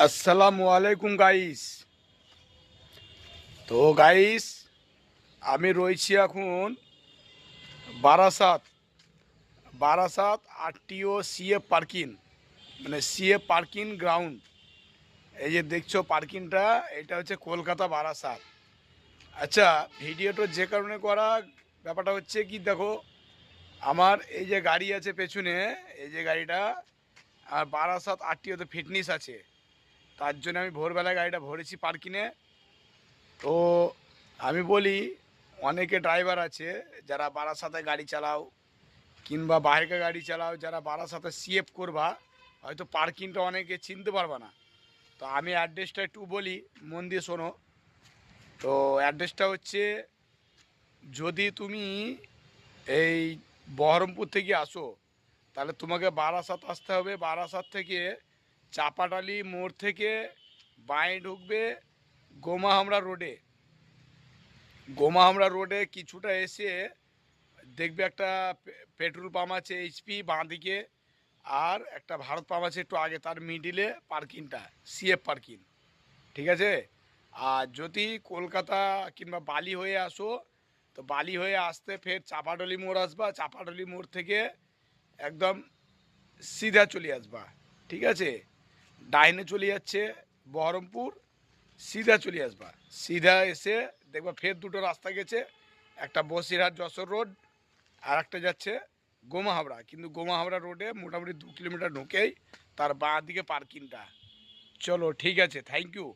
আসসালামু আলাইকুম গাইস। তো গাইস, আমি রয়েছি এখন Barasat Barasat RTO CF parking, মানে সিএফ পার্কিং গ্রাউন্ড। এই যে দেখছো পার্কিংটা, এটা হচ্ছে কলকাতা বারাসাত। আচ্ছা, ভিডিওটা যে কারণে করা, ব্যাপারটা হচ্ছে কি দেখো, আমার এই যে গাড়ি আছে পেছনে, এই যে গাড়িটা, আর বারাসাত আরটিওতে ফিটনেস আছে, তার জন্য আমি ভোরবেলায় গাড়িটা ভরেছি পার্কিংয়ে। তো আমি বলি, অনেকে ড্রাইভার আছে যারা বারাসাতে গাড়ি চালাও কিংবা বাইরে গাড়ি চালাও, যারা বারাসাতে সিএফ করবা, হয়তো পার্কিংটা অনেকে চিনতে পারবা না। তো আমি অ্যাড্রেসটা একটু বলি, মন দিয়ে শোনো। তো অ্যাড্রেসটা হচ্ছে, যদি তুমি এই বহরমপুর থেকে আসো, তাহলে তোমাকে বারাসাত আসতে হবে। বারাসাত থেকে চাপাটালি মোড় থেকে বাঁয়ে ঢুকবে গোমাহামড়া রোডে। গোমাহামড়া রোডে কিছুটা এসে দেখবে একটা পেট্রোল পাম্প আছে এইচপি বাঁ দিকে, আর একটা ভারত পাম্প আছে একটু আগে, তার মিডিলে পার্কিংটা সিএফ পার্কিং। ঠিক আছে? আর যদি কলকাতা কিংবা বালি হয়ে আসো, তো বালি হয়ে আসতে ফের চাপাডলি মোড় আসবা, চাপাডলি মোড় থেকে একদম সিধা চলে আসবা। ঠিক আছে? ডাইনে চলে যাচ্ছে বহরমপুর, সিধা চলে আসবা। সিধা এসে দেখবা ফের দুটো রাস্তা গেছে, একটা বসিরহাট যশোর রোড, আর একটা যাচ্ছে গোমাহাবড়া। কিন্তু গোমাহাবড়া রোডে মোটামুটি 2 কিলোমিটার ঢুকেই তার বাঁ দিকে পার্কিংটা। চলো ঠিক আছে, থ্যাংক ইউ।